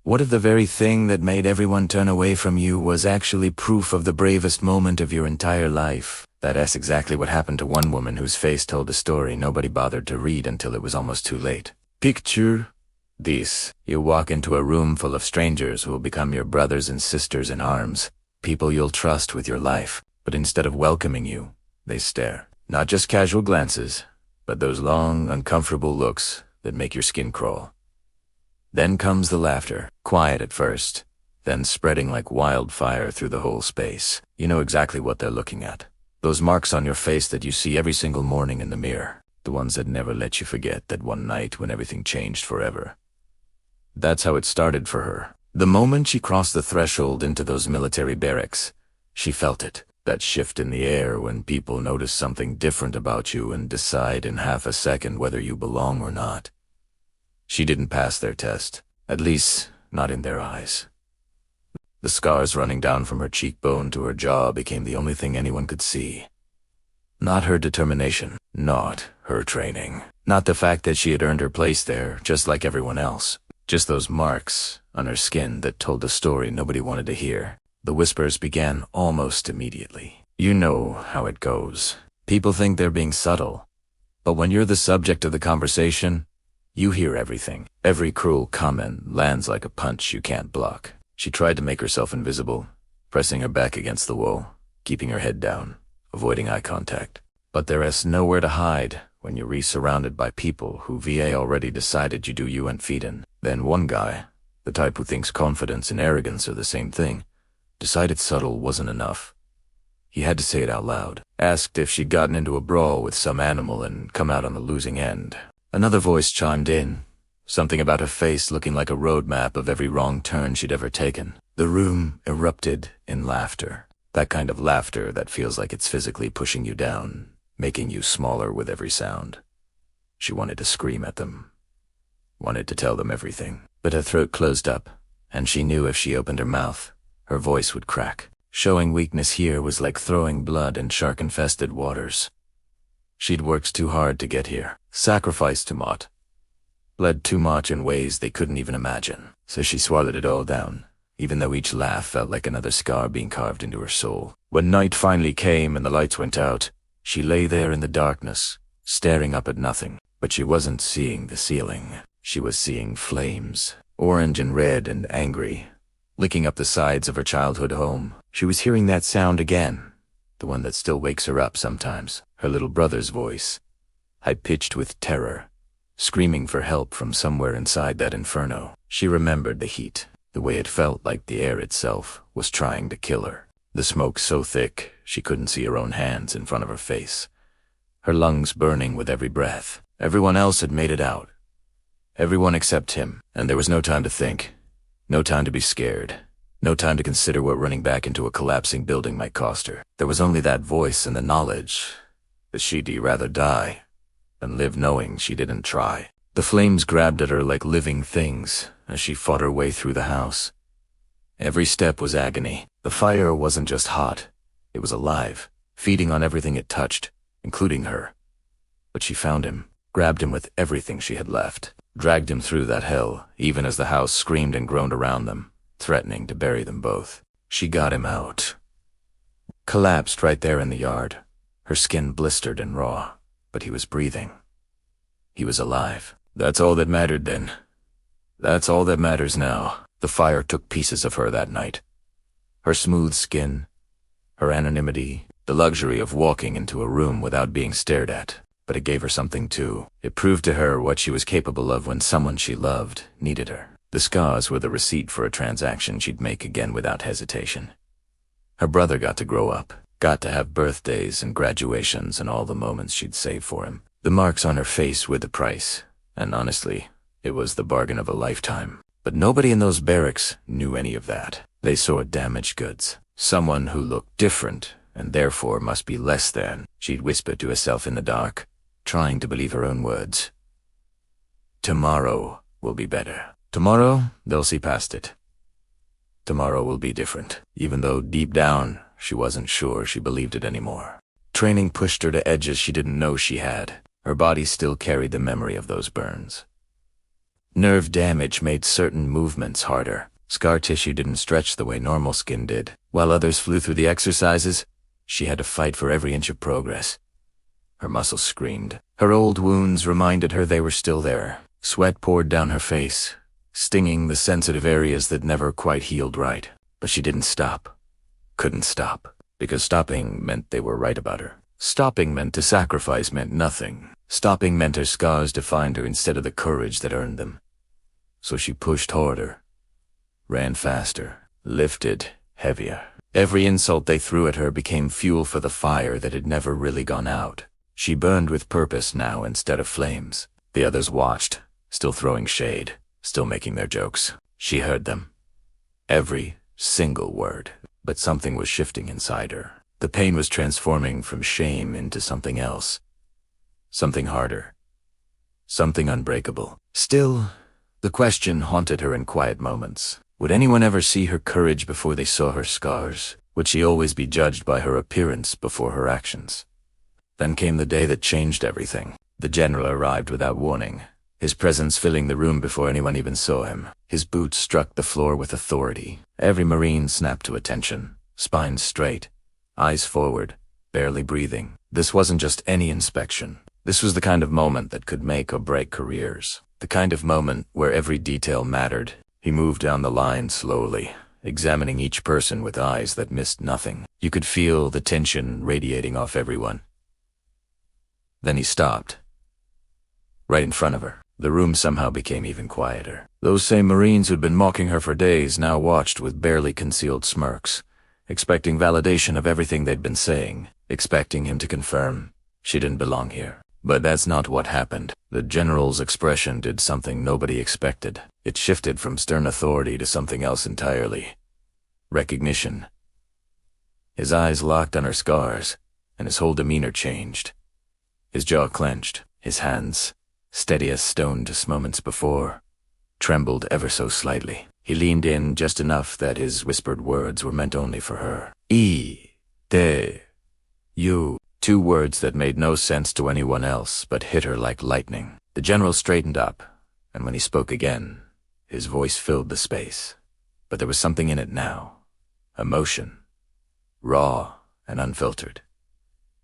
What if the very thing that made everyone turn away from you was actually proof of the bravest moment of your entire life? That's exactly what happened to one woman whose face told a story nobody bothered to read until it was almost too late. Picture this. You walk into a room full of strangers who will become your brothers and sisters in arms, people you'll trust with your life, but instead of welcoming you, they stare. Not just casual glances, but those long, uncomfortable looks that make your skin crawl. Then comes the laughter, quiet at first, then spreading like wildfire through the whole space. You know exactly what they're looking at. Those marks on your face that you see every single morning in the mirror, the ones that never let you forget that one night when everything changed forever. That's how it started for her. The moment she crossed the threshold into those military barracks, she felt it. That shift in the air when people notice something different about you and decide in half a second whether you belong or not. She didn't pass their test, at least not in their eyes. The scars running down from her cheekbone to her jaw became the only thing anyone could see. Not her determination, not her training, not the fact that she had earned her place there just like everyone else. Just those marks on her skin that told a story nobody wanted to hear. The whispers began almost immediately. You know how it goes. People think they're being subtle, but when you're the subject of the conversation, you hear everything. Every cruel comment lands like a punch you can't block. She tried to make herself invisible, pressing her back against the wall, keeping her head down, avoiding eye contact. But there is nowhere to hide when you're surrounded by people who VA already decided you do you and feed in. Then one guy, the type who thinks confidence and arrogance are the same thing, decided subtle wasn't enough. He had to say it out loud. Asked if she'd gotten into a brawl with some animal and come out on the losing end. Another voice chimed in, something about her face looking like a road map of every wrong turn she'd ever taken. The room erupted in laughter. That kind of laughter that feels like it's physically pushing you down, making you smaller with every sound. She wanted to scream at them, wanted to tell them everything, but her throat closed up, and she knew if she opened her mouth, her voice would crack. Showing weakness here was like throwing blood in shark-infested waters. She'd worked too hard to get here, sacrificed too much, bled too much in ways they couldn't even imagine, so she swallowed it all down, even though each laugh felt like another scar being carved into her soul. When night finally came and the lights went out, she lay there in the darkness, staring up at nothing. But she wasn't seeing the ceiling. She was seeing flames, orange and red and angry, licking up the sides of her childhood home. She was hearing that sound again, the one that still wakes her up sometimes, her little brother's voice, high-pitched with terror, screaming for help from somewhere inside that inferno. She remembered the heat, the way it felt like the air itself was trying to kill her. The smoke so thick she couldn't see her own hands in front of her face, her lungs burning with every breath. Everyone else had made it out. Everyone except him, and there was no time to think, no time to be scared, no time to consider what running back into a collapsing building might cost her. There was only that voice and the knowledge that she'd rather die than live knowing she didn't try. The flames grabbed at her like living things as she fought her way through the house. Every step was agony. The fire wasn't just hot, it was alive, feeding on everything it touched, including her. But she found him, grabbed him with everything she had left, dragged him through that hell, even as the house screamed and groaned around them, threatening to bury them both. She got him out. Collapsed right there in the yard, her skin blistered and raw, but he was breathing. He was alive. That's all that mattered then. That's all that matters now. The fire took pieces of her that night. Her smooth skin, her anonymity, the luxury of walking into a room without being stared at. But it gave her something too. It proved to her what she was capable of when someone she loved needed her. The scars were the receipt for a transaction she'd make again without hesitation. Her brother got to grow up, got to have birthdays and graduations and all the moments she'd saved for him. The marks on her face were the price, and honestly, it was the bargain of a lifetime. But nobody in those barracks knew any of that. They saw damaged goods, someone who looked different and therefore must be less than, she'd whispered to herself in the dark, trying to believe her own words. Tomorrow will be better. Tomorrow, they'll see past it. Tomorrow will be different, even though deep down, she wasn't sure she believed it anymore. Training pushed her to edges she didn't know she had. Her body still carried the memory of those burns. Nerve damage made certain movements harder. Scar tissue didn't stretch the way normal skin did. While others flew through the exercises, she had to fight for every inch of progress. Her muscles screamed. Her old wounds reminded her they were still there. Sweat poured down her face, stinging the sensitive areas that never quite healed right. But she didn't stop. Couldn't stop. Because stopping meant they were right about her. Stopping meant to sacrifice meant nothing. Stopping meant her scars defined her instead of the courage that earned them. So she pushed harder, ran faster, lifted heavier. Every insult they threw at her became fuel for the fire that had never really gone out. She burned with purpose now instead of flames. The others watched, still throwing shade, still making their jokes. She heard them. Every single word. But something was shifting inside her. The pain was transforming from shame into something else. Something harder. Something unbreakable. Still, the question haunted her in quiet moments. Would anyone ever see her courage before they saw her scars? Would she always be judged by her appearance before her actions? Then came the day that changed everything. The general arrived without warning, his presence filling the room before anyone even saw him. His boots struck the floor with authority. Every Marine snapped to attention, spines straight, eyes forward, barely breathing. This wasn't just any inspection. This was the kind of moment that could make or break careers. The kind of moment where every detail mattered. He moved down the line slowly, examining each person with eyes that missed nothing. You could feel the tension radiating off everyone. Then he stopped, right in front of her. The room somehow became even quieter. Those same Marines who'd been mocking her for days now watched with barely concealed smirks, expecting validation of everything they'd been saying, expecting him to confirm she didn't belong here. But that's not what happened. The general's expression did something nobody expected. It shifted from stern authority to something else entirely. Recognition. His eyes locked on her scars, and his whole demeanor changed. His jaw clenched, his hands, steady as stone just moments before, trembled ever so slightly. He leaned in just enough that his whispered words were meant only for her. You. Two words that made no sense to anyone else but hit her like lightning. The general straightened up, and when he spoke again, his voice filled the space. But there was something in it now. Emotion. Raw and unfiltered.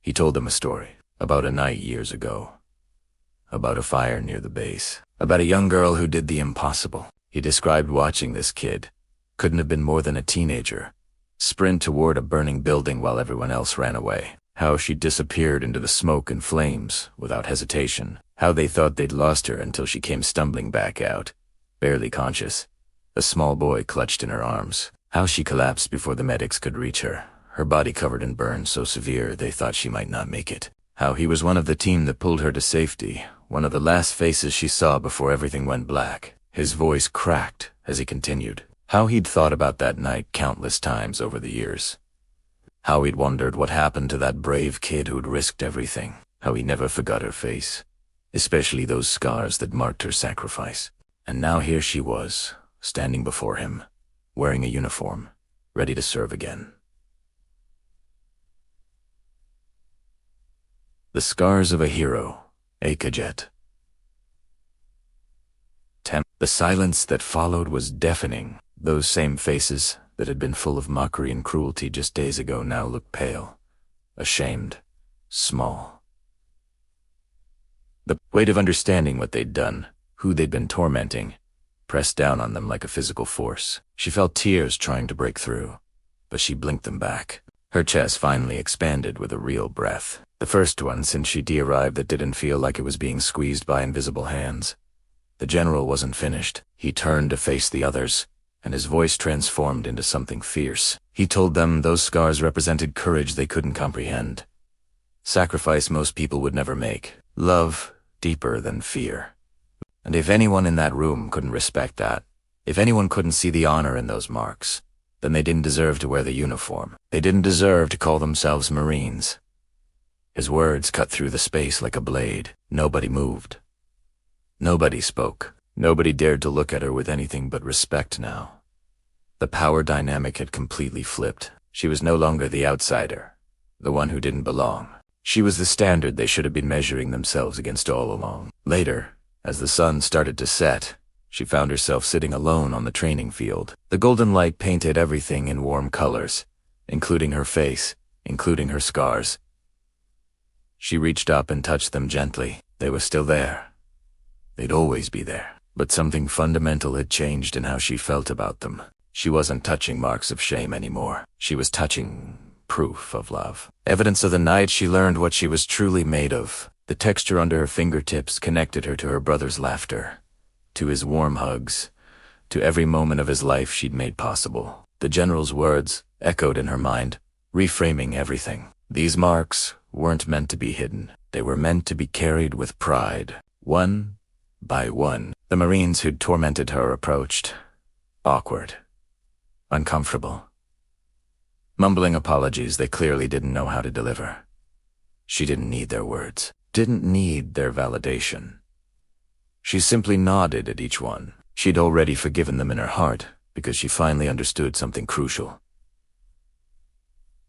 He told them a story about a night years ago. About a fire near the base. About a young girl who did the impossible. He described watching this kid, couldn't have been more than a teenager, sprint toward a burning building while everyone else ran away. How she disappeared into the smoke and flames without hesitation. How they thought they'd lost her until she came stumbling back out, barely conscious. A small boy clutched in her arms. How she collapsed before the medics could reach her, her body covered in burns so severe they thought she might not make it. How he was one of the team that pulled her to safety, one of the last faces she saw before everything went black. His voice cracked as he continued. How he'd thought about that night countless times over the years. How he'd wondered what happened to that brave kid who'd risked everything. How he never forgot her face, especially those scars that marked her sacrifice. And now here she was, standing before him, wearing a uniform, ready to serve again. The scars of a hero, a cadet. The silence that followed was deafening. Those same faces that had been full of mockery and cruelty just days ago now looked pale, ashamed, small. The weight of understanding what they'd done, who they'd been tormenting, pressed down on them like a physical force. She felt tears trying to break through, but she blinked them back. Her chest finally expanded with a real breath. The first one since she de-arrived that didn't feel like it was being squeezed by invisible hands. The general wasn't finished. He turned to face the others, and his voice transformed into something fierce. He told them those scars represented courage they couldn't comprehend. Sacrifice most people would never make. Love deeper than fear. And if anyone in that room couldn't respect that, if anyone couldn't see the honor in those marks, then they didn't deserve to wear the uniform. They didn't deserve to call themselves Marines. His words cut through the space like a blade. Nobody moved. Nobody spoke. Nobody dared to look at her with anything but respect now. The power dynamic had completely flipped. She was no longer the outsider, the one who didn't belong. She was the standard they should have been measuring themselves against all along. Later, as the sun started to set, She found herself sitting alone on the training field. The golden light painted everything in warm colors, including her face, including her scars. She reached up and touched them gently. They were still there. They'd always be there. But something fundamental had changed in how she felt about them. She wasn't touching marks of shame anymore. She was touching proof of love. Evidence of the night she learned what she was truly made of. The texture under her fingertips connected her to her brother's laughter, to his warm hugs, to every moment of his life she'd made possible. The general's words echoed in her mind, reframing everything. These marks weren't meant to be hidden. They were meant to be carried with pride. One by one, the Marines who'd tormented her approached. Awkward. Uncomfortable. Mumbling apologies they clearly didn't know how to deliver. She didn't need their words, didn't need their validation. She simply nodded at each one. She'd already forgiven them in her heart because she finally understood something crucial.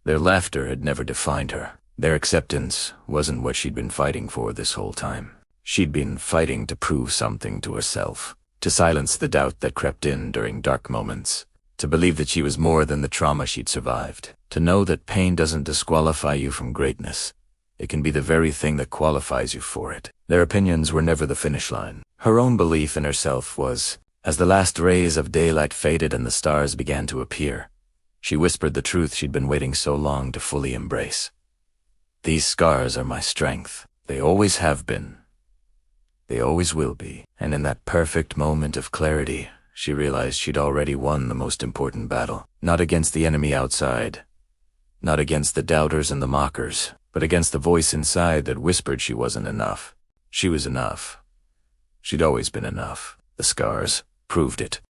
Their laughter had never defined her. Their acceptance wasn't what she'd been fighting for this whole time. She'd been fighting to prove something to herself, to silence the doubt that crept in during dark moments, to believe that she was more than the trauma she'd survived, to know that pain doesn't disqualify you from greatness. It can be the very thing that qualifies you for it. Their opinions were never the finish line. Her own belief in herself was, as the last rays of daylight faded and the stars began to appear, she whispered the truth she'd been waiting so long to fully embrace. These scars are my strength. They always have been. They always will be. And in that perfect moment of clarity, she realized she'd already won the most important battle. Not against the enemy outside, not against the doubters and the mockers, but against the voice inside that whispered she wasn't enough. She was enough. She'd always been enough. The scars proved it.